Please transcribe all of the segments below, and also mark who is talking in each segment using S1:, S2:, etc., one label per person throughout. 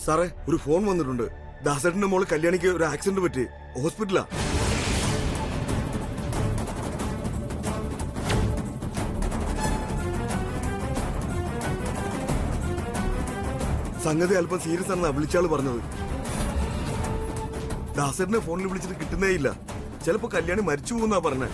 S1: സാറേ, ഒരു ഫോൺ വന്നിട്ടുണ്ട്. ദാസേട്ടന്റെ മോള് കല്യാണിക്ക് ഒരു ആക്സിഡന്റ് പറ്റി, ഹോസ്പിറ്റലാ. സംഗതി അല്പം സീരിയസ് ആണെന്നാ വിളിച്ചാള് പറഞ്ഞത്. ദാസേട്ടനെ ഫോണിൽ വിളിച്ചിട്ട് കിട്ടുന്നേ ഇല്ല. ചിലപ്പോ കല്യാണി മരിച്ചു പോകുന്നാ പറഞ്ഞേ.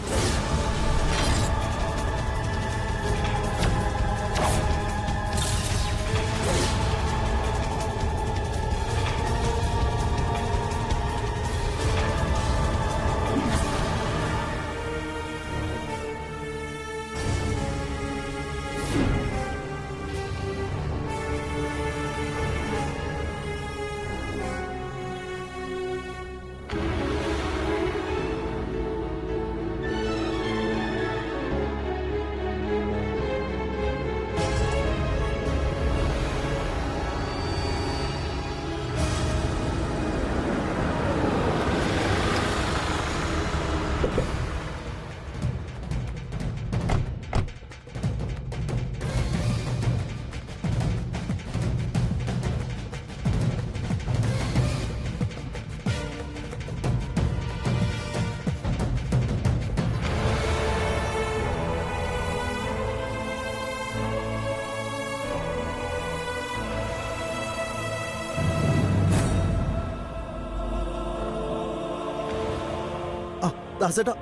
S2: ദാസേട്ടാ,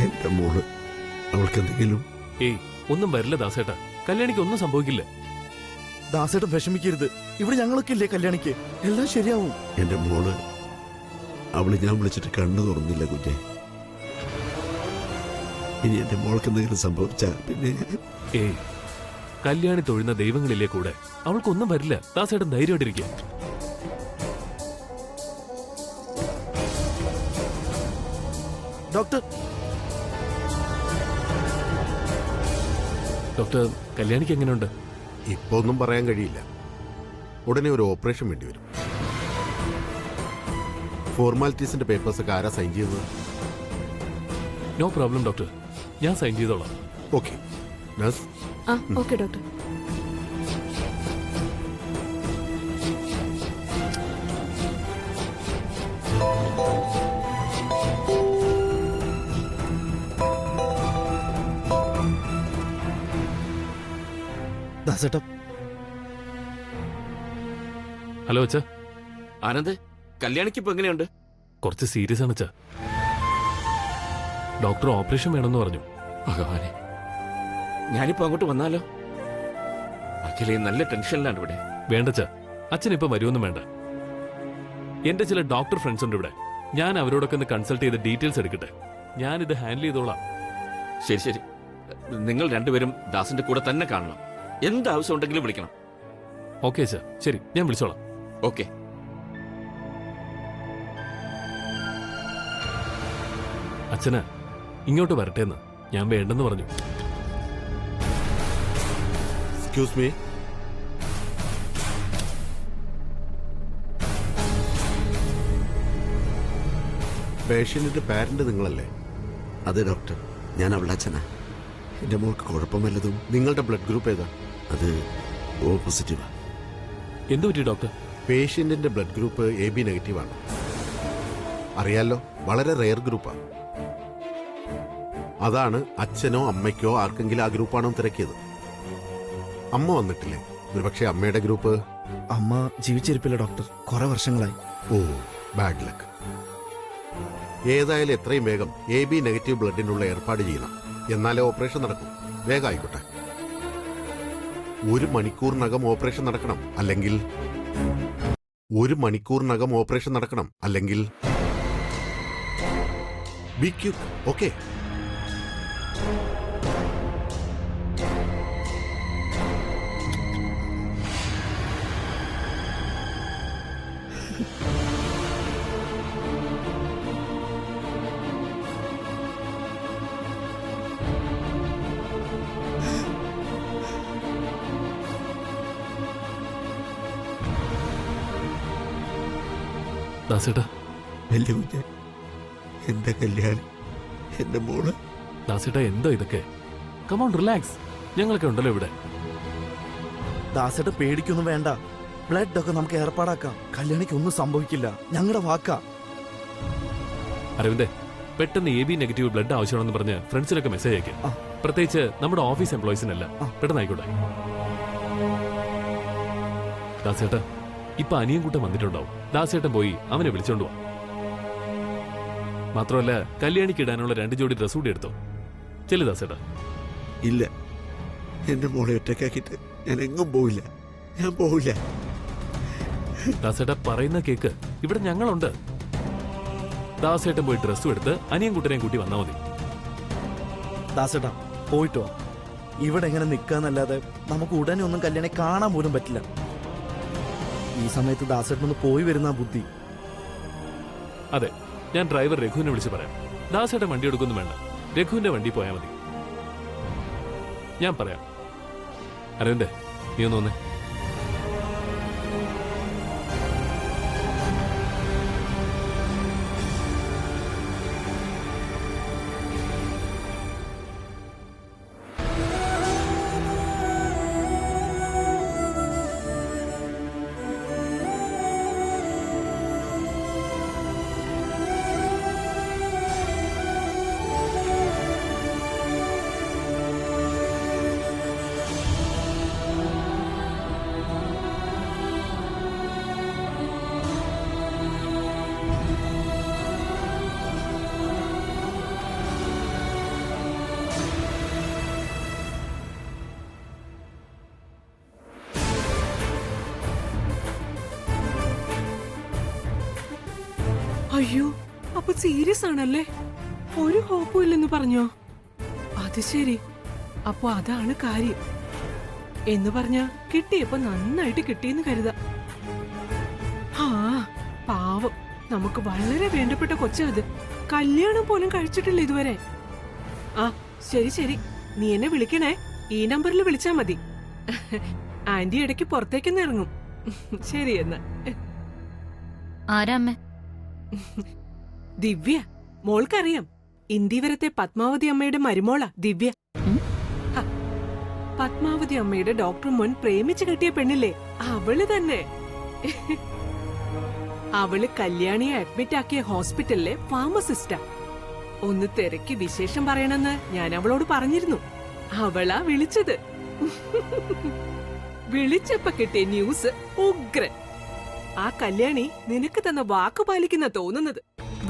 S3: എന്റെ മോള്, അവൾക്ക് എന്തെങ്കിലും?
S4: ഏയ്, ഒന്നും വരില്ല ദാസേട്ടാ. കല്യാണിക്ക് ഒന്നും സംഭവിക്കില്ല.
S2: ദാസേട്ടൻ വിഷമിക്കരുത്. ഇവിടെ ഞങ്ങളൊക്കെ ഇല്ലേ കല്യാണിക്ക്, എല്ലാം ശരിയാവും.
S3: എന്റെ മോള്, അവള് ഞാൻ വിളിച്ചിട്ട് കണ്ണു തുറന്നില്ല കുഞ്ഞെ. ഇനി എന്റെ മോൾക്ക് എന്തെങ്കിലും സംഭവിച്ചാ പിന്നെ?
S4: ഏയ്, കല്യാണി തൊഴുന്ന ദൈവങ്ങളില്ലേ കൂടെ. അവൾക്കൊന്നും വരില്ല. ദാസേട്ടൻ ധൈര്യമായിട്ടിരിക്കുക.
S2: ഡോക്ടർ,
S4: ഡോക്ടർ, കല്യാണിക്ക് എങ്ങനെയുണ്ട്?
S3: ഇപ്പൊ ഒന്നും പറയാൻ കഴിയില്ല. ഉടനെ ഒരു ഓപ്പറേഷൻ വേണ്ടി വരും. ഫോർമാലിറ്റീസിന്റെ പേപ്പേഴ്സ് ഒക്കെ ആരാ സൈൻ ചെയ്തത്?
S4: നോ പ്രോബ്ലം ഡോക്ടർ, ഞാൻ സൈൻ ചെയ്തോളാം.
S3: Okay nurse.
S5: Okay doctor.
S2: ദാസേട്ടാ.
S4: ഹലോ അച്ഛാ.
S6: ആനന്ദ്, കല്യാണിക്ക് ഇപ്പൊ എങ്ങനെയുണ്ട്?
S4: കുറച്ച് സീരിയസ് ആണ് അച്ഛാ. ഡോക്ടർ ഓപ്പറേഷൻ വേണമെന്ന് പറഞ്ഞു.
S6: ഭഗവാനെ, ഞാനിപ്പോ അങ്ങോട്ട് വന്നാലോ? അഖിലേ നല്ല ടെൻഷനിലാണ് ഇവിടെ.
S4: വേണ്ടച്ചാ, അച്ഛൻ ഇപ്പൊ വരുമൊന്നും വേണ്ട. എന്റെ ചില ഡോക്ടർ ഫ്രണ്ട്സ് ഉണ്ട് ഇവിടെ. ഞാൻ അവരോടൊക്കെ ഒന്ന് കൺസൾട്ട് ചെയ്ത് ഡീറ്റെയിൽസ് എടുക്കട്ടെ. ഞാനിത് ഹാൻഡിൽ ചെയ്തോളാം.
S6: ശരി ശരി, നിങ്ങൾ രണ്ടുപേരും ദാസിന്റെ കൂടെ തന്നെ കാണണം. എന്താവശ്യം ഉണ്ടെങ്കിലും വിളിക്കണം.
S4: ഓക്കെ അച്ഛാ, ശരി, ഞാൻ വിളിച്ചോളാം.
S6: ഓക്കെ.
S4: അച്ഛന് ഇങ്ങോട്ട് വരട്ടെന്ന് ഞാൻ വേണ്ടെന്ന് പറഞ്ഞു.
S3: Excuse me. പേഷ്യന്റിന്റെ പാരന്റ് നിങ്ങളല്ലേ? അതെ ഡോക്ടർ, ഞാൻ അവളുടെ അച്ഛനാ. എന്റെ മോൾക്ക് കുഴപ്പമില്ലതും. നിങ്ങളുടെ ബ്ലഡ് ഗ്രൂപ്പ് ഏതാ? അത് O പോസിറ്റീവാ.
S4: എന്തു പറ്റി ഡോക്ടർ?
S3: പേഷ്യന്റിന്റെ ബ്ലഡ് ഗ്രൂപ്പ് AB നെഗറ്റീവാണ്. അറിയാലോ, വളരെ റെയർ ഗ്രൂപ്പാണ്. അതാണ് അച്ഛനോ അമ്മയ്ക്കോ ആർക്കെങ്കിലും ആ ഗ്രൂപ്പാണോ തിരക്കിയത്. അമ്മ വന്നിട്ടില്ലേ? ഒരുപക്ഷെ അമ്മയുടെ ഗ്രൂപ്പ്.
S2: അമ്മ ജീവിച്ചിരിപ്പില്ല ഡോക്ടർ, കുറെ വർഷങ്ങളായി.
S3: ഓ, ബാഡ് ലക്ക്. ഏതായാലും എത്രയും വേഗം AB നെഗറ്റീവ് ബ്ലഡിനുള്ള ഏർപ്പാട് ചെയ്യണം. എന്നാലേ ഓപ്പറേഷൻ നടക്കും. വേഗം ആയിക്കോട്ടെ. 1 മണിക്കൂറിനകം ഓപ്പറേഷൻ നടക്കണം. അല്ലെങ്കിൽ 1 മണിക്കൂറിനകം ഓപ്പറേഷൻ നടക്കണം. അല്ലെങ്കിൽ ബി ക്വിക്ക്. ഓക്കെ?
S4: ദാസേട്ടാ,
S3: വലിയ കുഞ്ഞ്, എന്റെ കല്യാണം, എന്റെ മോള്.
S4: ദാസേട്ടാ എന്താ ഇതൊക്കെ? കമോൺ റിലാക്സ്, ഞങ്ങളൊക്കെ ഉണ്ടല്ലോ ഇവിടെ.
S2: ദാസേട്ടൻ പേടിക്കൊന്നും വേണ്ട. ബ്ലഡ് ഒക്കെ നമുക്ക് ഏർപ്പാടാക്കാം. കല്യാണിക്ക് ഒന്നും സംഭവിക്കില്ല, ഞങ്ങളുടെ വാക്കാ.
S4: അരവിന്ദേ, പെട്ടെന്ന് AB നെഗറ്റീവ് ബ്ലഡ് ആവശ്യമാണെന്ന് പറഞ്ഞ് ഫ്രണ്ട്സിനൊക്കെ മെസ്സേജ് അയക്കും.
S2: ആ.
S4: പ്രത്യേകിച്ച് നമ്മുടെ ഓഫീസ് എംപ്ലോയീസിനല്ല.
S2: ആ.
S4: പെട്ടെന്ന് ആയിക്കോട്ടെ. ദാസേട്ടാ, ഇപ്പൊ അനിയൻകുട്ടൻ വന്നിട്ടുണ്ടാവും. ദാസേട്ടൻ പോയി അവനെ വിളിച്ചോണ്ട് വാ. മാത്രമല്ല കല്യാണിക്ക് ഇടാനുള്ള 2 ജോഡി ഡ്രസ് കൂടി എടുത്തോ. ചെല്ലു ദാസേട്ടാ.
S5: ഇല്ല, എന്റെ മോളെ ഒറ്റക്കാക്കിട്ട് ഞാൻ എങ്ങും പോവില്ല. ഞാൻ പോവില്ല.
S4: ദാസേട്ടാ പറയുന്ന കേക്ക്, ഇവിടെ ഞങ്ങളുണ്ട്. ദാസേട്ടൻ പോയി ഡ്രസ്സും എടുത്ത് അനിയൻകുട്ടനെയും കൂട്ടി വന്നാ മതി.
S2: ദാസേട്ടാ പോയിട്ടോ. ഇവിടെ എങ്ങനെ നിൽക്കാന്നല്ലാതെ നമുക്ക് ഉടനെ ഒന്നും കല്യാണി കാണാൻ പോലും പറ്റില്ല. ഈ സമയത്ത് ദാസേട്ടനൊന്ന് പോയി വരുന്ന ബുദ്ധി.
S4: അതെ, ഞാൻ ഡ്രൈവർ രഘുവിനെ വിളിച്ച് പറയാം. ദാസേട്ടൻ വണ്ടി എടുക്കൊന്നും വേണ്ട, രഘുവിന്റെ വണ്ടി പോയാൽ മതി. ഞാൻ പറയാം. അരവിന്ദേ, നീ ഒന്ന് വന്നേ.
S7: അയ്യോ, അപ്പൊ സീരിയസ് ആണല്ലേ? ഒരു ഹോപ്പും ഇല്ലെന്ന് പറഞ്ഞോ? അത് ശരി, അപ്പൊ അതാണ് കാര്യം. എന്ന് പറഞ്ഞാ കിട്ടിയപ്പോ നന്നായിട്ട് കിട്ടിയെന്ന് കരുതാ. ആ പാവം, നമുക്ക് വളരെ വേണ്ടപ്പെട്ട കൊച്ചാ അത്. കല്യാണം പോലും കഴിച്ചിട്ടില്ല ഇതുവരെ. ആ ശരി ശരി, നീ എന്നെ വിളിക്കണേ. ഈ നമ്പറിൽ വിളിച്ചാ മതി. ആന്റി ഇടയ്ക്ക് പുറത്തേക്കൊന്ന് ഇറങ്ങും. ശരി എന്നാ.
S8: ആരാമ്മ?
S7: ദിവ്യ, മോൾക്കറിയാം, ഇന്ദിവരത്തെ പത്മാവതി അമ്മയുടെ മരുമോളാ ദിവ്യ. ഹ, പത്മാവതി അമ്മയുടെ ഡോക്ടർ മോൻ പ്രേമിച്ച് കെട്ടിയ പെണ്ണില്ലേ, അവള് തന്നെ. അവള് കല്യാണിയെ അഡ്മിറ്റ് ആക്കിയ ഹോസ്പിറ്റലിലെ ഫാർമസിസ്റ്റാ. ഒന്ന് തിരക്കി വിശേഷം പറയണമെന്ന് ഞാൻ അവളോട് പറഞ്ഞിരുന്നു. അവളാ വിളിച്ചത്. വിളിച്ചപ്പോ കിട്ടിയ ന്യൂസ് ഉഗ്രൻ. ആ കല്യാണി നിനക്ക് തന്ന വാക്ക് പാലിക്കുന്ന തോന്നുന്നത്.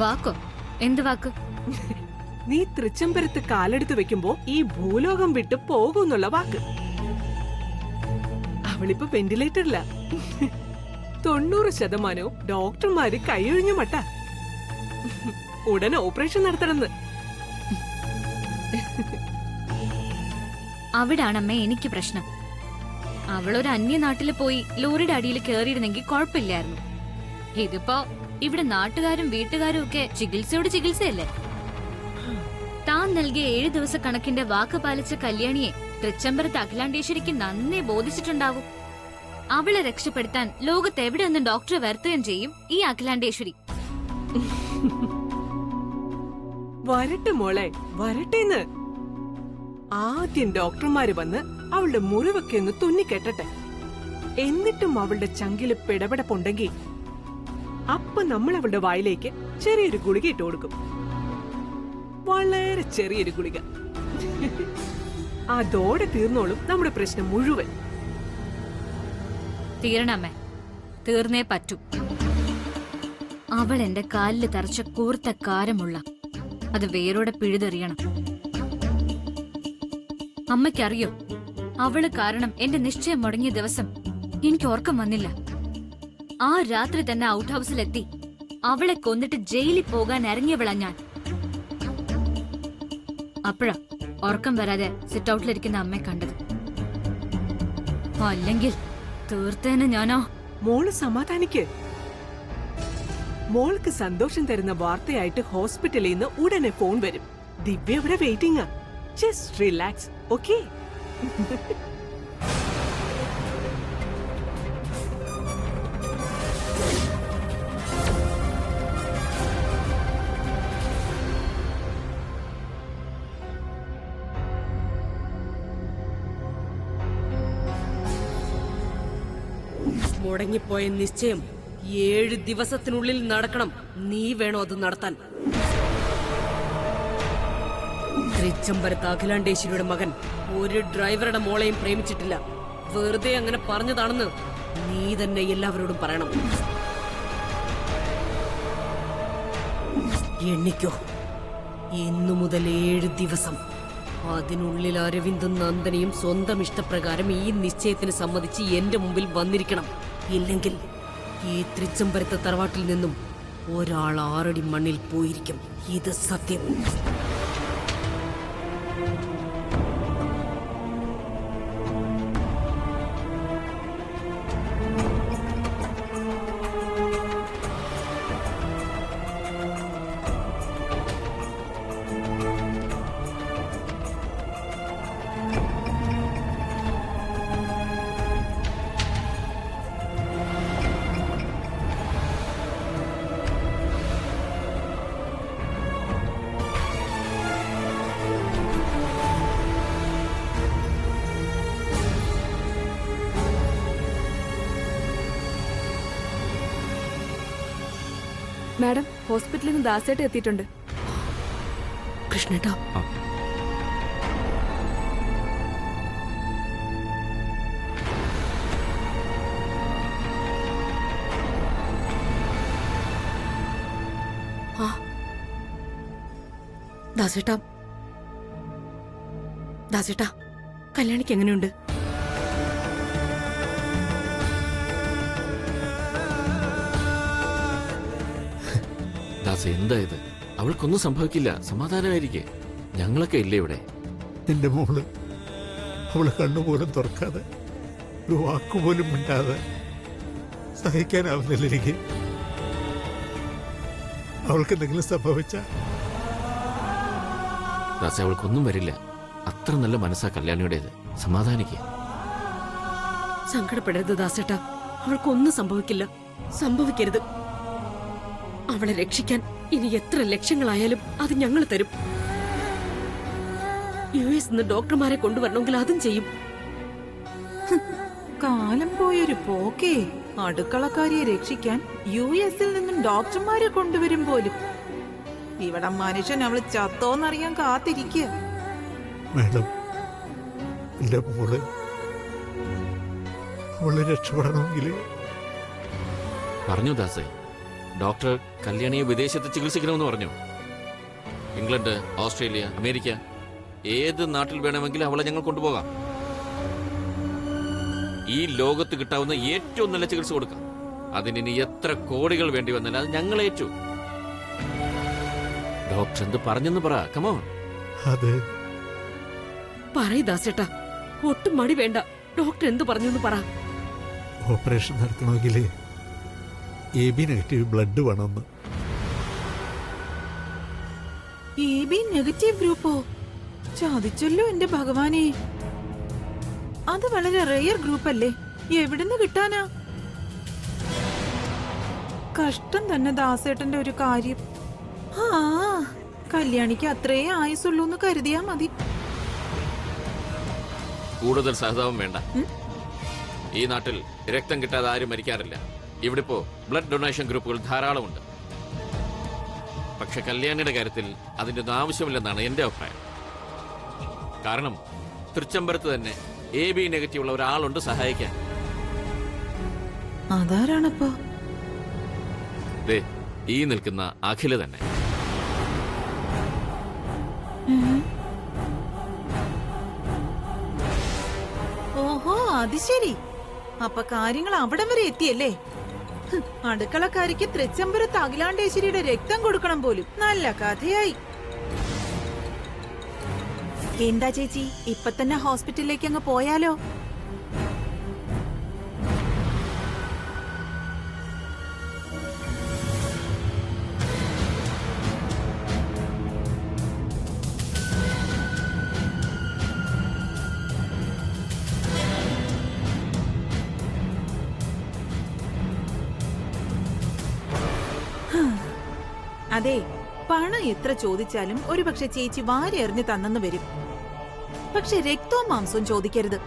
S8: വാക്കോ? എന്ത് വാക്ക്?
S7: നീ തൃച്ചംബരത്ത് കാലെടുത്ത് വെക്കുമ്പോ ഈ ഭൂലോകം വിട്ട് പോകുന്നുള്ള വാക്ക്. അവളിപ്പോ വെന്റിലേറ്ററില. 90% ഡോക്ടർമാര് കൈയൊഴിഞ്ഞു മട്ട. ഉടനെ ഓപ്പറേഷൻ നടത്തണമെന്ന്.
S8: അവിടാണമ്മേ എനിക്ക് പ്രശ്നം. അവളൊരു അന്യനാട്ടില് പോയി ലോറിയുടെ അടിയിൽ കയറിയിരുന്നെങ്കിൽ കുഴപ്പമില്ലായിരുന്നു. ഇതിപ്പോ ഇവിടെ നാട്ടുകാരും വീട്ടുകാരും ഒക്കെ ചികിത്സയോട് ചികിത്സയല്ലേ. താൻ നൽകിയ 7 ദിവസ കണക്കിന്റെ വാക്ക് പാലിച്ച കല്യാണിയെ തൃച്ചംബരത്ത് അഖിലാണ്ടേശ്വരിക്ക് നന്നേ ബോധിച്ചിട്ടുണ്ടാവും. അവളെ രക്ഷപ്പെടുത്താൻ ലോകത്ത് എവിടെ നിന്നും ഡോക്ടറെ വരുത്തുകയും ചെയ്യും ഈ അഖിലാണ്ടേശ്വരി.
S7: വരട്ടെ മോളെ, വരട്ടേന്ന്. ആദ്യം ഡോക്ടർമാര് വന്ന് അവളുടെ മുറിവൊക്കെ ഒന്ന് തുന്നിക്കെട്ടട്ടെ. എന്നിട്ടും അവളുടെ ചങ്കില് പിടപെടപ്പുണ്ടെങ്കിൽ അപ്പൊ നമ്മൾ അവളുടെ വായിലേക്ക് ചെറിയൊരു ഗുളിക ഇട്ട് കൊടുക്കും. വളരെ ചെറിയൊരു ഗുളിക. അതോടെ തീർന്നോളും നമ്മുടെ പ്രശ്നം മുഴുവൻ.
S8: തീരണമ്മേ, തീർന്നേ പറ്റൂ. അവൾ എന്റെ കാലില് തറച്ച കൂർത്ത കാരമുള്ള അത് വേരോടെ പിഴുതെറിയണം. അമ്മയ്ക്കറിയോ, അവള് കാരണം എന്റെ നിശ്ചയം മുടങ്ങിയ ദിവസം എനിക്ക് ഓർക്കം വന്നില്ല. ആ രാത്രി തന്നെ ഔട്ട് ഹൗസിലെത്തി അവളെ കൊന്നിട്ട് ജയിലിൽ പോകാൻ ഇറങ്ങിയവളാ ഞാൻ. അപ്പോഴാ ഉറക്കം വരാതെ സിറ്റ് ഔട്ടിലിരിക്കുന്ന അമ്മയെ കണ്ടത്. അല്ലെങ്കിൽ തീർത്തേനെ ഞാനോ.
S7: മോള് സമാധാനിക്ക്. മോൾക്ക് സന്തോഷം തരുന്ന വാർത്തയായിട്ട് ഹോസ്പിറ്റലിൽ നിന്ന് ഉടനെ ഫോൺ വരും. ദിവ്യ ഇവിടെ വെയിറ്റിംഗാ. Just relax, okay?
S9: മുടങ്ങിപ്പോയ നിശ്ചയം 7 ദിവസത്തിനുള്ളിൽ നടക്കണം. നീ വേണോ അത് നടത്താൻ? തൃച്ചംബരത്ത് അഖിലാണ്ടേശ്വരിയുടെ മകൻ ഒരു ഡ്രൈവറുടെ മോളെയും പ്രേമിച്ചിട്ടില്ല. വെറുതെ അങ്ങനെ പറഞ്ഞതാണെന്ന് നീ തന്നെ എല്ലാവരോടും പറയണം. എണ്ണിക്കോ, ഇന്നു മുതൽ 7 ദിവസം. അതിനുള്ളിൽ അരവിന്ദും നന്ദനയും സ്വന്തം ഇഷ്ടപ്രകാരം ഈ നിശ്ചയത്തിന് സമ്മതിച്ച് എന്റെ മുമ്പിൽ വന്നിരിക്കണം. ഇല്ലെങ്കിൽ ഈ തൃച്ചംബരത്തെ തറവാട്ടിൽ നിന്നും ഒരാൾ 6 അടി മണ്ണിൽ പോയിരിക്കും. ഇത് സത്യം.
S10: മാഡം, ഹോസ്പിറ്റലിൽ നിന്ന് ദാസേട്ട് എത്തിയിട്ടുണ്ട്.
S9: കൃഷ്ണേട്ടാ, ദാസേട്ടാ, ദാസേട്ടാ, കല്യാണിക്ക് എങ്ങനെയുണ്ട്?
S6: ദാസ, എന്താ ഇത്? അവൾക്കൊന്നും സംഭവിക്കില്ല. സമാധാനമായിരിക്കെ. ഞങ്ങളൊക്കെ ഇല്ലേ ഇവിടെ?
S5: എന്റെ മോള്, അവള് കണ്ണുപോലും തുറക്കാതെ, ഒരു വാക്കുപോലും മിണ്ടാതെ സഹിക്കാനാവുന്നില്ല എനിക്ക്. അവൾക്ക് എന്തെങ്കിലും സംഭവിച്ച
S6: ദാസ, അവൾക്കൊന്നും വരില്ല. അത്ര നല്ല മനസ്സാ കല്യാണിയുടേത്. സമാധാനിക്കുക.
S9: സങ്കടപ്പെടരുത് ദാസേട്ടാ, അവൾക്കൊന്നും സംഭവിക്കില്ല. സംഭവിക്കരുത്. അവളെ രക്ഷിക്കാൻ ഇനി എത്ര ലക്ഷങ്ങളായാലും അത് ഞങ്ങൾ തരും. US നിന്ന് ഡോക്ടർമാരെ കൊണ്ടുവരണമെങ്കിൽ അതും ചെയ്യും.
S7: കാലം പോയൊരു പോക്കേ. അടുക്കളക്കാരിയെ രക്ഷിക്കാൻ US നിന്നും ഡോക്ടർമാരെ കൊണ്ടുവരും പോലും. ഇവിടെ മനുഷ്യൻ അവള് ചത്തോന്നറിയാൻ കാത്തിരിക്കുക.
S5: മാഡം, എന്റെ മോള്, അവള് രക്ഷപ്പെടണമെങ്കിൽ
S6: പറഞ്ഞു ദാസേ. ഡോക്ടർ കല്യാണിയെ വിദേശത്ത് ചികിത്സിക്കണമെന്ന് പറഞ്ഞു. ഇംഗ്ലണ്ട്, ഓസ്ട്രേലിയ, അമേരിക്ക, ഏത് നാട്ടിൽ വേണമെങ്കിലും അവളെ ഞങ്ങൾ കൊണ്ടുപോകാം. ഈ ലോകത്ത് കിട്ടാവുന്ന ഏറ്റവും നല്ല ചികിത്സ കൊടുക്കാം. അതിനി എത്ര കോടികൾ വേണ്ടി വന്നാൽ അത് ഞങ്ങൾ ഏറ്റു. ഡോക്ടർ എന്ത് പറഞ്ഞെന്ന് പറ. കമോ.
S5: അത്
S9: പറയ് ദാസേട്ടാ, ഒട്ടും മടി വേണ്ട. ഡോക്ടർ എന്ത് പറഞ്ഞു പറ.
S5: ഓപ്പറേഷൻ നടത്തണമെങ്കിൽ AB നെഗറ്റീവ് ബ്ലഡ് വേണമെന്ന്.
S7: AB നെഗറ്റീവ് ഗ്രൂപ്പോ? ചതിച്ചല്ലോ എന്റെ ഭഗവാനെ. അത് വളരെ റെയർ ഗ്രൂപ്പ് അല്ലേ? എവിടുന്ന് കിട്ടാനാ? കഷ്ടം തന്നെ ദാസേട്ടന്റെ ഒരു കാര്യം. ആ, കല്യാണിക്ക് അത്രേ ആയുസുള്ളൂന്ന് കരുതിയാ മതി.
S6: കൂടുതൽ സഹതാപം വേണ്ട. ഈ നാട്ടിൽ രക്തം കിട്ടാതെ ആരും മരിക്കാറില്ല. ഇവിടിപ്പോ ബ്ലഡ് ഡൊണേഷൻ ഗ്രൂപ്പുകൾ ധാരാളമുണ്ട്. പക്ഷെ കല്യാണിയുടെ കാര്യത്തിൽ അതിന്റെ ഒന്നും ആവശ്യമില്ലെന്നാണ് എന്റെ അഭിപ്രായം. കാരണം തൃച്ചംബരത്ത് തന്നെ AB നെഗറ്റീവ് ഉള്ള ഒരാളുണ്ട് സഹായിക്കാൻ.
S7: അതാരാണപ്പോ?
S6: ദേ, ഈ നിൽക്കുന്ന അഖില തന്നെ.
S7: ഓഹോ, അത് ശരി. അപ്പൊ കാര്യങ്ങൾ അവിടെ വരെ എത്തിയല്ലേ? അടുക്കളക്കാരിക്ക് തൃച്ചംബരത്ത് അഖിലാണ്ടേശ്വരിയുടെ രക്തം കൊടുക്കണം പോലും. നല്ല കഥയായി. എന്താ ചേച്ചി, ഇപ്പൊ തന്നെ ഹോസ്പിറ്റലിലേക്ക് അങ്ങ് പോയാലോ? അതെ, പണം എത്ര ചോദിച്ചാലും ഒരുപക്ഷെ ചേച്ചി വാരി എറിഞ്ഞ് തന്നെന്ന് വരും. പക്ഷെ രക്തവും മാംസവും ചോദിക്കരുത്.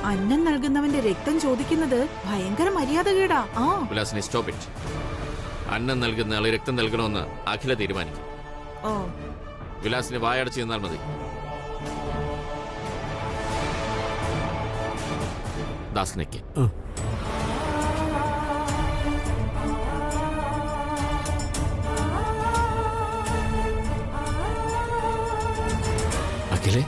S10: അന്നം നൽകുന്നവന്റെ രക്തം ചോദിക്കുന്നത് ഭയങ്കര മര്യാദകേടാ. ആ
S6: വിലാസിനെ സ്റ്റോപ്പ് ഇറ്റ്. അന്നം നൽകുന്ന ആള് രക്തം നൽകണമെന്ന് അഖില തീരുമാനിക്കും.
S10: ഓ
S6: വിലാസിന് വായടച്ച് നിന്നാൽ മതി. ദാസിനേക്ക് അഖിലേ,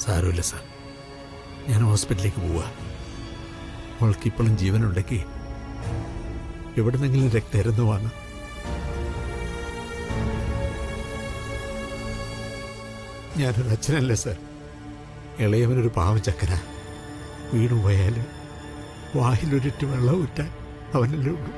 S5: സാരമില്ല സാർ, ഞാൻ ഹോസ്പിറ്റലിലേക്ക് പോവാ. അവൾക്ക് ഇപ്പോഴും ജീവനുണ്ടെങ്കിൽ എവിടെന്നെങ്കിലും രക്തരുന്ന് വാങ്ങാം. ഞാനൊരു അച്ഛനല്ലേ സാർ, ഇളയവനൊരു പാവം ചക്കന. വീണു പോയാൽ വായിലൊരിട്ട് വെള്ളം ഊറ്റാൻ അവനല്ലേ ഉള്ളൂ.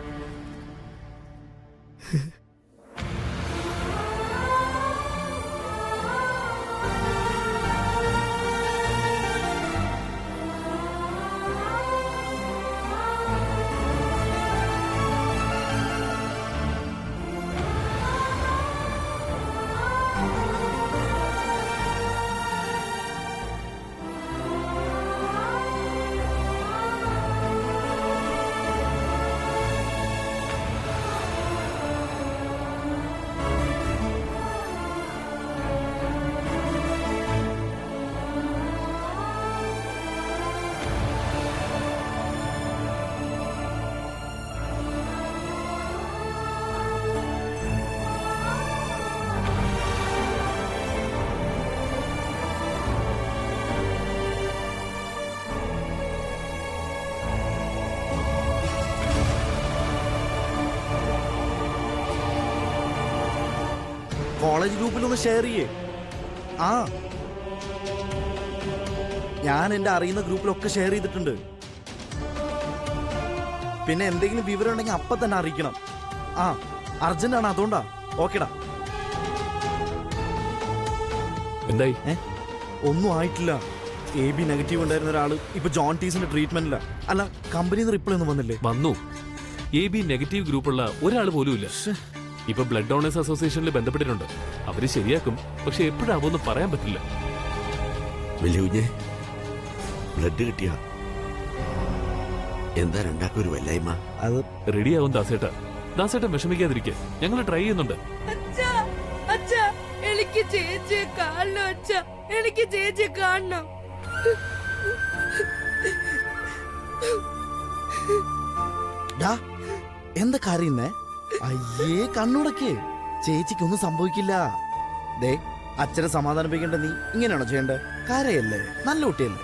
S2: കോളേജ് ഗ്രൂപ്പിലൊന്ന് ഷെയർ ചെയ്യേ. ആ ഞാൻ എന്റെ അറിയുന്ന ഗ്രൂപ്പിലൊക്കെ ഷെയർ ചെയ്തിട്ടുണ്ട്. പിന്നെ എന്തെങ്കിലും വിവരം ഉണ്ടെങ്കിൽ അപ്പൊ തന്നെ അറിയിക്കണം. ആ അർജന്റ് ആണ്, അതുകൊണ്ടാ. ഓക്കേടാ.
S4: എന്തായി?
S2: ഒന്നും ആയിട്ടില്ല. AB നെഗറ്റീവ് ഉണ്ടായിരുന്ന ഒരാള് ഇപ്പൊ ജോൺ ടീസിന്റെ ട്രീറ്റ്മെന്റില്ല. അല്ല, കമ്പനിന്ന് റിപ്ലൈ ഒന്നും വന്നില്ലേ?
S4: വന്നു. AB നെഗറ്റീവ് ഗ്രൂപ്പുള്ള ഒരാൾ പോലും ഇല്ല. ഇപ്പൊ ബ്ലഡ് ഡോണേഴ്സ് അസോസിയേഷനിൽ ബന്ധപ്പെട്ടിട്ടുണ്ട്. അവര് ശരിയാക്കും, പക്ഷെ എപ്പോഴാവുമെന്ന് പറയാൻ പറ്റില്ല.
S5: വലിയ കുഞ്ഞെ, ബ്ലഡ് കിട്ടിയ എന്താ രണ്ടാക്കും ഒരു വല്ലായ്മ?
S2: അത്
S4: റെഡിയാവും ദാസേട്ട. ദാസേട്ടൻ വിഷമിക്കാതിരിക്കെ, ഞങ്ങൾ ട്രൈ ചെയ്യുന്നുണ്ട്.
S9: എനിക്ക് ചേച്ചിയെ കാണണം അച്ഛാ, എനിക്ക് ചേച്ചിയെ കാണണം.
S2: എന്താ കരയുന്നേ? അയ്യേ, കണ്ണുടക്കേ. ചേച്ചിക്കൊന്നും സംഭവിക്കില്ല. ദേ, അച്ഛനെ സമാധാനിപ്പിക്കേണ്ട നീ ഇങ്ങനെയാണോ ചെയ്യേണ്ടത്? കരയല്ലേ, നല്ല കുട്ടിയല്ലേ.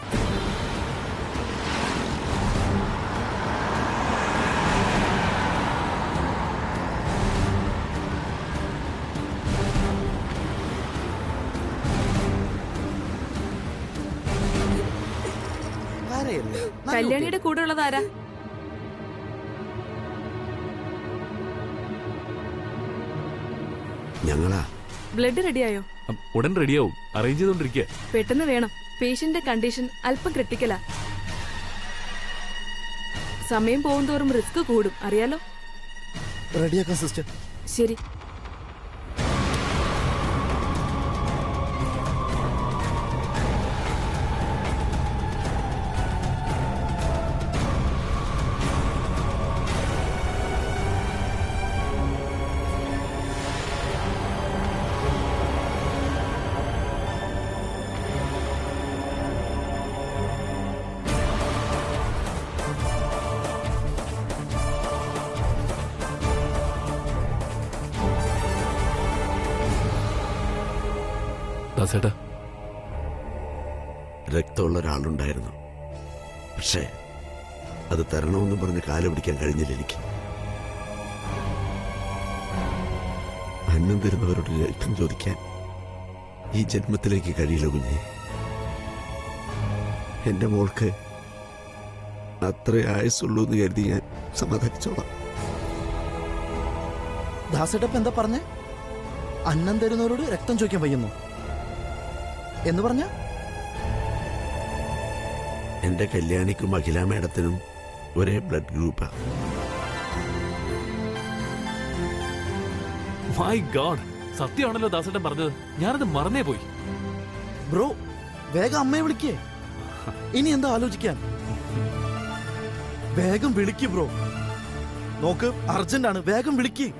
S2: കരയല്ലേ.
S10: കല്യാണിയുടെ കൂടെ ഉള്ളതാരാ?
S5: ഞങ്ങളാ.
S10: ബ്ലഡ് റെഡിയായോ?
S4: ഉടൻ റെഡിയാവും. അറേഞ്ച് ചെയ്തോണ്ടിരിക്കുക.
S10: പെട്ടെന്ന് വേണം. പേഷ്യന്റിന്റെ കണ്ടീഷൻ അല്പം ക്രിട്ടിക്കലാ. സമയം പോകുന്തോറും റിസ്ക് കൂടും, അറിയാലോ.
S2: റെഡിയാക്കാം സിസ്റ്റർ.
S10: ശരി.
S4: ദാസേട്ടാ,
S5: രക്തമുള്ള ഒരാളുണ്ടായിരുന്നു. പക്ഷേ അത് തരണമെന്ന് പറഞ്ഞ് കാല് പിടിക്കാൻ കഴിഞ്ഞില്ല എനിക്ക്. അന്നം തരുന്നവരോട് രക്തം ചോദിക്കാൻ ഈ ജന്മത്തിലേക്ക് കഴിയില്ല കുഞ്ഞെ. എന്റെ മോൾക്ക് അത്രേ ആയുസുള്ളൂ എന്ന് കരുതി ഞാൻ സമാധാനിച്ചോളാം.
S2: ദാസേട്ടപ്പ എന്താ പറഞ്ഞേ? അന്നം തരുന്നവരോട് രക്തം ചോദിക്കാൻ വയ്യുന്നു എന്ന് പറഞ്ഞ?
S5: എന്റെ കല്യാണിക്കും അഖില മേഡത്തിനും ഒരേ ബ്ലഡ് ഗ്രൂപ്പാ.
S4: മൈ ഗോഡ്, സത്യമാണല്ലോ ദാസേട്ടൻ പറഞ്ഞത്. ഞാനത് മറന്നേ പോയി.
S2: ബ്രോ വേഗം അമ്മയെ വിളിക്കേ. ഇനി എന്താ ആലോചിക്കാൻ? വേഗം വിളിക്ക് ബ്രോ. നോക്ക്, അർജന്റ് ആണ്, വേഗം വിളിക്ക്.